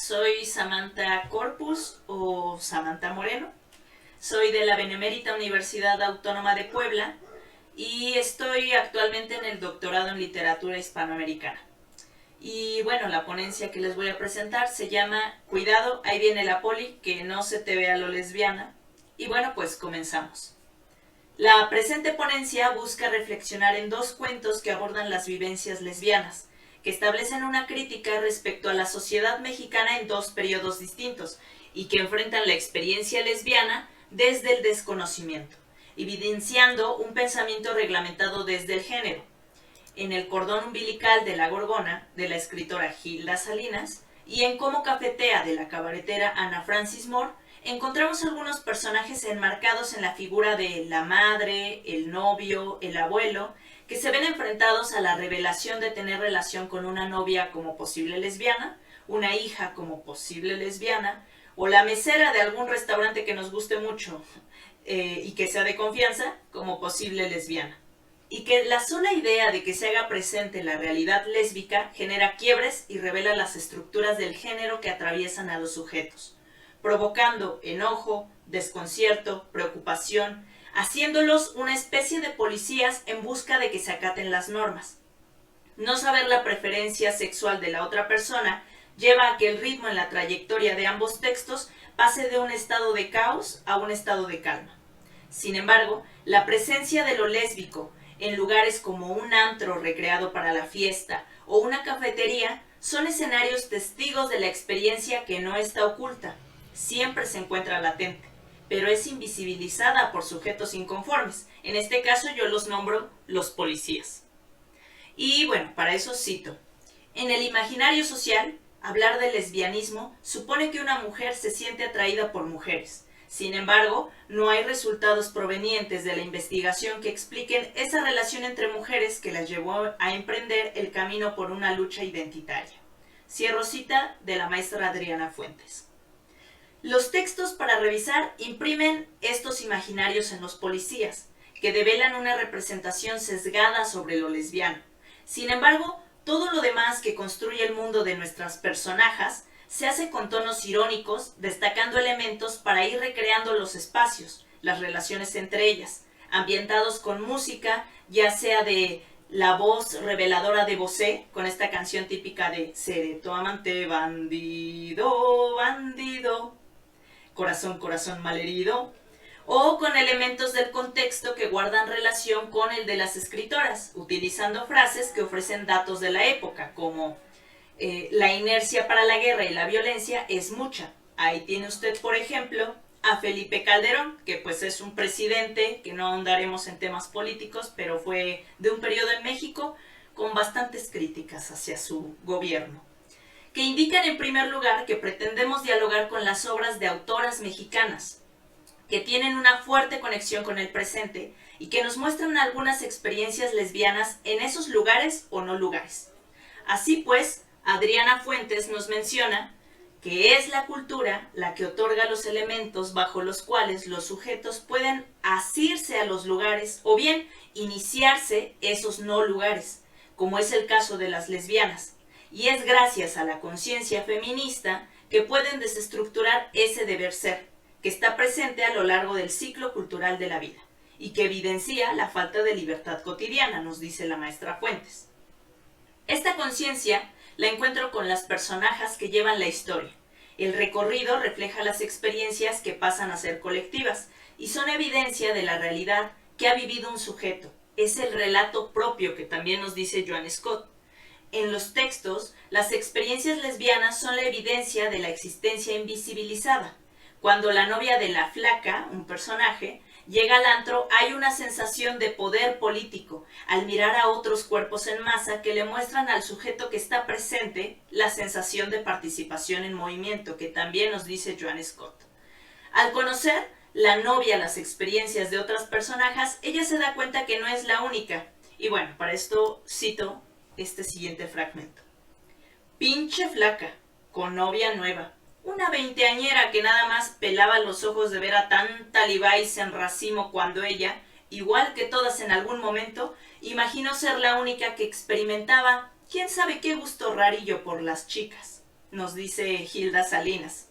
soy Samantha Corpus o Samantha Moreno. Soy de la Benemérita Universidad Autónoma de Puebla y estoy actualmente en el doctorado en literatura hispanoamericana. Y bueno, la ponencia que les voy a presentar se llama Cuidado, ahí viene la poli, que no se te vea lo lesbiana. Y bueno, pues comenzamos. La presente ponencia busca reflexionar en dos cuentos que abordan las vivencias lesbianas, que establecen una crítica respecto a la sociedad mexicana en dos periodos distintos y que enfrentan la experiencia lesbiana desde el desconocimiento, evidenciando un pensamiento reglamentado desde el género. En El cordón umbilical de la Gorgona, de la escritora Gilda Salinas, y en Cómo cafetea, de la cabaretera Ana Francis Moore, encontramos algunos personajes enmarcados en la figura de la madre, el novio, el abuelo, que se ven enfrentados a la revelación de tener relación con una novia como posible lesbiana, una hija como posible lesbiana, o la mesera de algún restaurante que nos guste mucho y que sea de confianza como posible lesbiana. Y que la sola idea de que se haga presente la realidad lésbica genera quiebres y revela las estructuras del género que atraviesan a los sujetos, provocando enojo, desconcierto, preocupación, haciéndolos una especie de policías en busca de que se acaten las normas. No saber la preferencia sexual de la otra persona lleva a que el ritmo en la trayectoria de ambos textos pase de un estado de caos a un estado de calma. Sin embargo, la presencia de lo lésbico en lugares como un antro recreado para la fiesta o una cafetería son escenarios testigos de la experiencia que no está oculta. Siempre se encuentra latente, pero es invisibilizada por sujetos inconformes. En este caso yo los nombro los policías. Y bueno, para eso cito. En el imaginario social, hablar de lesbianismo supone que una mujer se siente atraída por mujeres. Sin embargo, no hay resultados provenientes de la investigación que expliquen esa relación entre mujeres que las llevó a emprender el camino por una lucha identitaria. Cierro cita de la maestra Adriana Fuentes. Los textos para revisar imprimen estos imaginarios en los policías, que develan una representación sesgada sobre lo lesbiano. Sin embargo, todo lo demás que construye el mundo de nuestras personajes se hace con tonos irónicos, destacando elementos para ir recreando los espacios, las relaciones entre ellas, ambientados con música, ya sea de la voz reveladora de Bosé, con esta canción típica de Seré tu amante, bandido, bandido, corazón, corazón malherido, o con elementos del contexto que guardan relación con el de las escritoras, utilizando frases que ofrecen datos de la época, como la inercia para la guerra y la violencia es mucha. Ahí tiene usted, por ejemplo, a Felipe Calderón, que pues es un presidente, que no ahondaremos en temas políticos, pero fue de un periodo en México con bastantes críticas hacia su gobierno, que indican en primer lugar que pretendemos dialogar con las obras de autoras mexicanas, que tienen una fuerte conexión con el presente y que nos muestran algunas experiencias lesbianas en esos lugares o no lugares. Así pues, Adriana Fuentes nos menciona que es la cultura la que otorga los elementos bajo los cuales los sujetos pueden asirse a los lugares o bien iniciarse esos no lugares, como es el caso de las lesbianas. Y es gracias a la conciencia feminista que pueden desestructurar ese deber ser, que está presente a lo largo del ciclo cultural de la vida y que evidencia la falta de libertad cotidiana, nos dice la maestra Fuentes. Esta conciencia la encuentro con las personajes que llevan la historia. El recorrido refleja las experiencias que pasan a ser colectivas y son evidencia de la realidad que ha vivido un sujeto. Es el relato propio que también nos dice Joan Scott. En los textos, las experiencias lesbianas son la evidencia de la existencia invisibilizada. Cuando la novia de la flaca, un personaje, llega al antro, hay una sensación de poder político al mirar a otros cuerpos en masa que le muestran al sujeto que está presente la sensación de participación en movimiento, que también nos dice Joan Scott. Al conocer la novia las experiencias de otras personajes, ella se da cuenta que no es la única. Y bueno, para esto cito este siguiente fragmento. Pinche flaca, con novia nueva. Una veinteañera que nada más pelaba los ojos de ver a tanta Levi's en racimo cuando ella, igual que todas en algún momento, imaginó ser la única que experimentaba quién sabe qué gusto rarillo por las chicas. nos dice Hilda Salinas.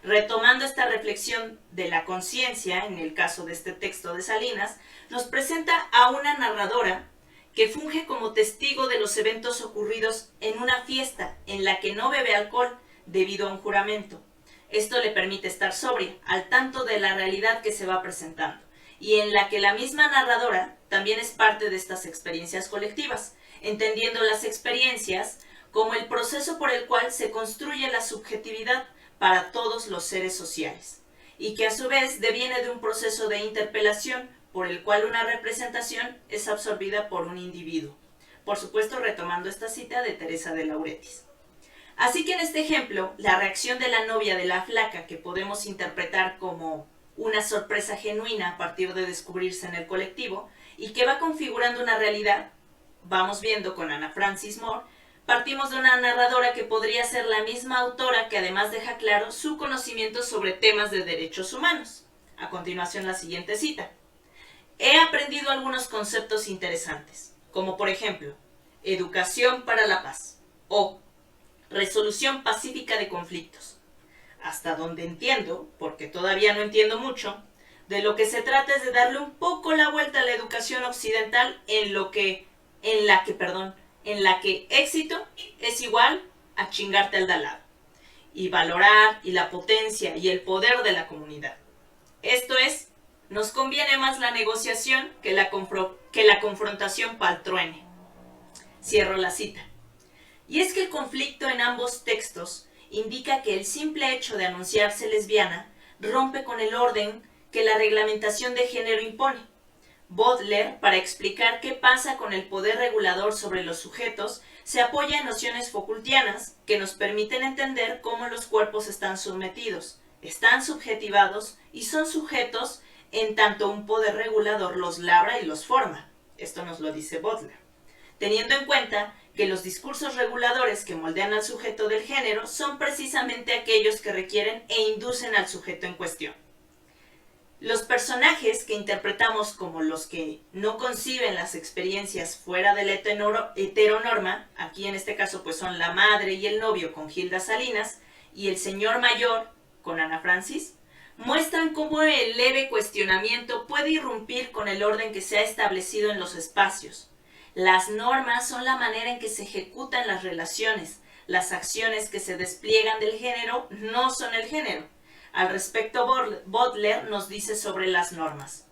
Retomando esta reflexión de la conciencia, en el caso de este texto de Salinas, nos presenta a una narradora que funge como testigo de los eventos ocurridos en una fiesta en la que no bebe alcohol debido a un juramento. Esto le permite estar sobria, al tanto de la realidad que se va presentando, y en la que la misma narradora también es parte de estas experiencias colectivas, entendiendo las experiencias como el proceso por el cual se construye la subjetividad para todos los seres sociales, y que a su vez deviene de un proceso de interpelación por el cual una representación es absorbida por un individuo. Por supuesto, retomando esta cita de Teresa de Lauretis. Así que en este ejemplo, la reacción de la novia de la flaca, que podemos interpretar como una sorpresa genuina a partir de descubrirse en el colectivo, y que va configurando una realidad, vamos viendo con Anna Francis Moore, partimos de una narradora que podría ser la misma autora que además deja claro su conocimiento sobre temas de derechos humanos. A continuación, la siguiente cita. He aprendido algunos conceptos interesantes, como por ejemplo, educación para la paz o resolución pacífica de conflictos. Hasta donde entiendo, porque todavía no entiendo mucho, de lo que se trata es de darle un poco la vuelta a la educación occidental en la que éxito es igual a chingarte al de al lado, y valorar y la potencia y el poder de la comunidad. Esto es, nos conviene más la negociación que la confrontación pa'l truene. Cierro la cita. Y es que el conflicto en ambos textos indica que el simple hecho de anunciarse lesbiana rompe con el orden que la reglamentación de género impone. Butler, para explicar qué pasa con el poder regulador sobre los sujetos, se apoya en nociones Foucaultianas que nos permiten entender cómo los cuerpos están sometidos, están subjetivados y son sujetos en tanto un poder regulador los labra y los forma. Esto nos lo dice Butler. Teniendo en cuenta que los discursos reguladores que moldean al sujeto del género son precisamente aquellos que requieren e inducen al sujeto en cuestión. Los personajes que interpretamos como los que no conciben las experiencias fuera de la heteronorma, aquí en este caso pues son la madre y el novio con Hilda Salinas y el señor mayor con Anna Francis, muestran cómo el leve cuestionamiento puede irrumpir con el orden que se ha establecido en los espacios. Las normas son la manera en que se ejecutan las relaciones. Las acciones que se despliegan del género no son el género. Al respecto, Butler nos dice sobre las normas.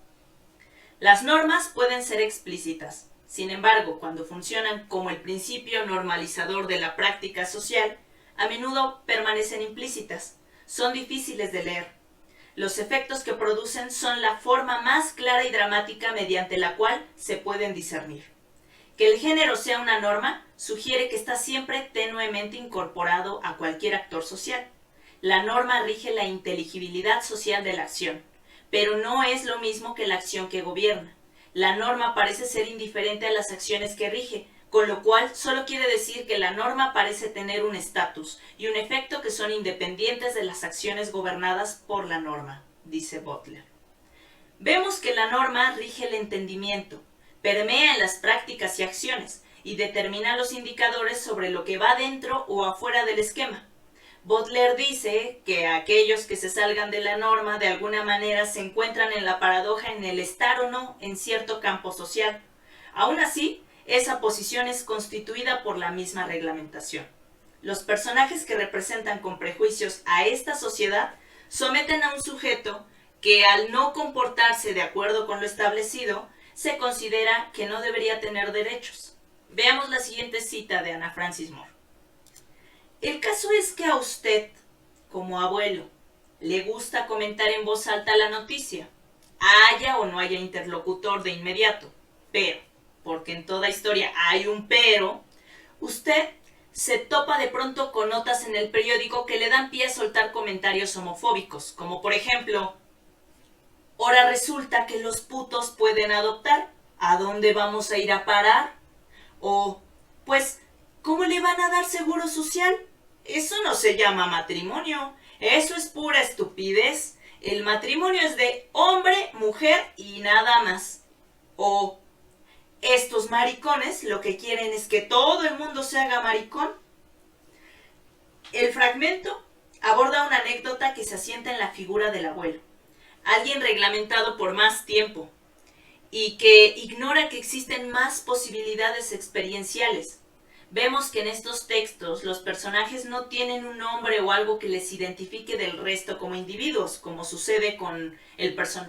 Las normas pueden ser explícitas. Sin embargo, cuando funcionan como el principio normalizador de la práctica social, a menudo permanecen implícitas. Son difíciles de leer. Los efectos que producen son la forma más clara y dramática mediante la cual se pueden discernir. Que el género sea una norma sugiere que está siempre tenuemente incorporado a cualquier actor social. La norma rige la inteligibilidad social de la acción, pero no es lo mismo que la acción que gobierna. La norma parece ser indiferente a las acciones que rige, con lo cual solo quiere decir que la norma parece tener un estatus y un efecto que son independientes de las acciones gobernadas por la norma, dice Butler. Vemos que la norma rige el entendimiento, permea en las prácticas y acciones y determina los indicadores sobre lo que va dentro o afuera del esquema. Butler dice que aquellos que se salgan de la norma de alguna manera se encuentran en la paradoja en el estar o no en cierto campo social. Aún así, esa posición es constituida por la misma reglamentación. Los personajes que representan con prejuicios a esta sociedad someten a un sujeto que al no comportarse de acuerdo con lo establecido, se considera que no debería tener derechos. Veamos la siguiente cita de Anna Francis Moore. El caso es que a usted, como abuelo, le gusta comentar en voz alta la noticia, haya o no haya interlocutor de inmediato, pero, porque en toda historia hay un pero, usted se topa de pronto con notas en el periódico que le dan pie a soltar comentarios homofóbicos, como por ejemplo, ahora resulta que los putos pueden adoptar, ¿a dónde vamos a ir a parar? O, pues, ¿cómo le van a dar seguro social? Eso no se llama matrimonio, eso es pura estupidez. El matrimonio es de hombre, mujer y nada más. O, estos maricones lo que quieren es que todo el mundo se haga maricón. El fragmento aborda una anécdota que se asienta en la figura del abuelo, alguien reglamentado por más tiempo y que ignora que existen más posibilidades experienciales. Vemos que en estos textos los personajes no tienen un nombre o algo que les identifique del resto como individuos, como sucede con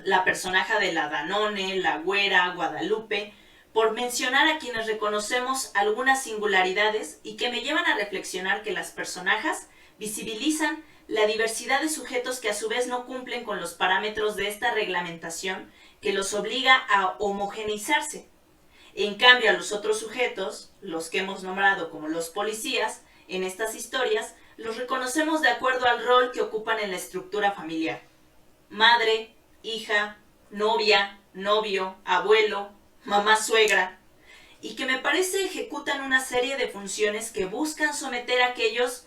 la personaje de la Danone, la Güera, Guadalupe, por mencionar a quienes reconocemos algunas singularidades y que me llevan a reflexionar que las personajes visibilizan la diversidad de sujetos que a su vez no cumplen con los parámetros de esta reglamentación que los obliga a homogeneizarse. En cambio, a los otros sujetos, los que hemos nombrado como los policías, en estas historias, los reconocemos de acuerdo al rol que ocupan en la estructura familiar. Madre, hija, novia, novio, abuelo, mamá suegra, y que me parece ejecutan una serie de funciones que buscan someter a aquellos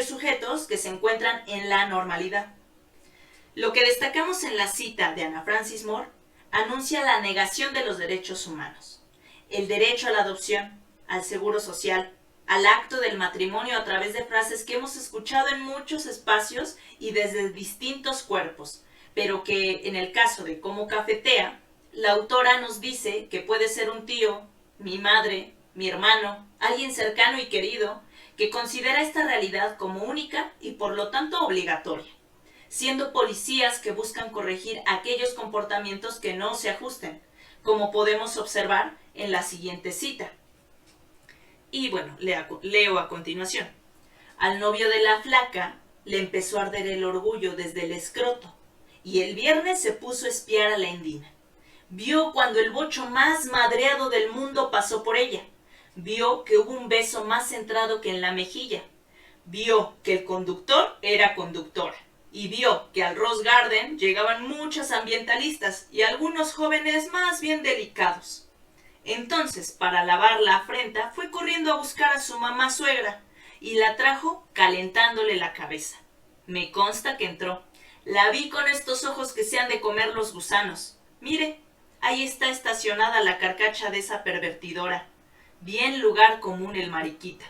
sujetos que se encuentran en la normalidad. Lo que destacamos en la cita de Ana Francis Moore anuncia la negación de los derechos humanos. El derecho a la adopción, al seguro social, al acto del matrimonio a través de frases que hemos escuchado en muchos espacios y desde distintos cuerpos, pero que en el caso de Cómo cafetea, la autora nos dice que puede ser un tío, mi madre, mi hermano, alguien cercano y querido, que considera esta realidad como única y por lo tanto obligatoria, siendo policías que buscan corregir aquellos comportamientos que no se ajusten, como podemos observar en la siguiente cita. Y bueno, leo a continuación. Al novio de la flaca le empezó a arder el orgullo desde el escroto, y el viernes se puso a espiar a la Endina. Vio cuando el bocho más madreado del mundo pasó por ella. Vio que hubo un beso más centrado que en la mejilla. Vio que el conductor era conductora. Y vio que al Rose Garden llegaban muchas ambientalistas y algunos jóvenes más bien delicados. Entonces, para lavar la afrenta, fue corriendo a buscar a su mamá suegra y la trajo calentándole la cabeza. Me consta que entró. La vi con estos ojos que se han de comer los gusanos. Mire, ahí está estacionada la carcacha de esa pervertidora. Bien lugar común el mariquita.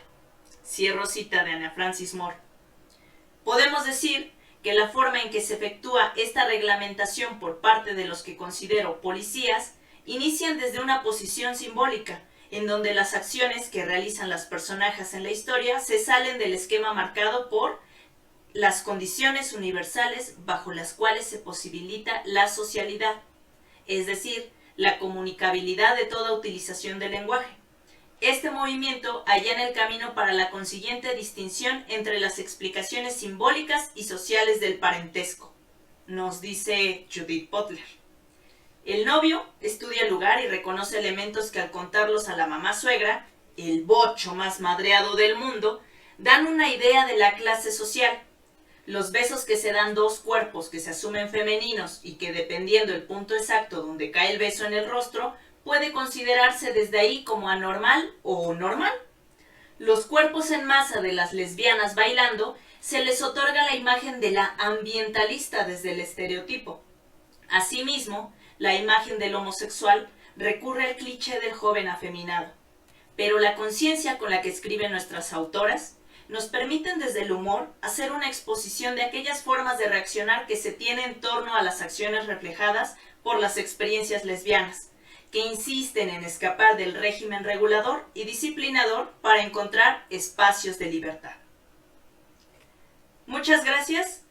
Cierro cita de Ana Francis Moore. Podemos decir que la forma en que se efectúa esta reglamentación por parte de los que considero policías inician desde una posición simbólica, en donde las acciones que realizan las personajes en la historia se salen del esquema marcado por las condiciones universales bajo las cuales se posibilita la socialidad, es decir, la comunicabilidad de toda utilización del lenguaje. Este movimiento allana el camino para la consiguiente distinción entre las explicaciones simbólicas y sociales del parentesco, nos dice Judith Butler. El novio estudia el lugar y reconoce elementos que al contarlos a la mamá suegra, el bocho más madreado del mundo, dan una idea de la clase social. Los besos que se dan dos cuerpos que se asumen femeninos y que dependiendo el punto exacto donde cae el beso en el rostro, puede considerarse desde ahí como anormal o normal. Los cuerpos en masa de las lesbianas bailando se les otorga la imagen de la ambientalista desde el estereotipo. Asimismo, la imagen del homosexual recurre al cliché del joven afeminado. Pero la conciencia con la que escriben nuestras autoras nos permiten desde el humor hacer una exposición de aquellas formas de reaccionar que se tiene en torno a las acciones reflejadas por las experiencias lesbianas, que insisten en escapar del régimen regulador y disciplinador para encontrar espacios de libertad. Muchas gracias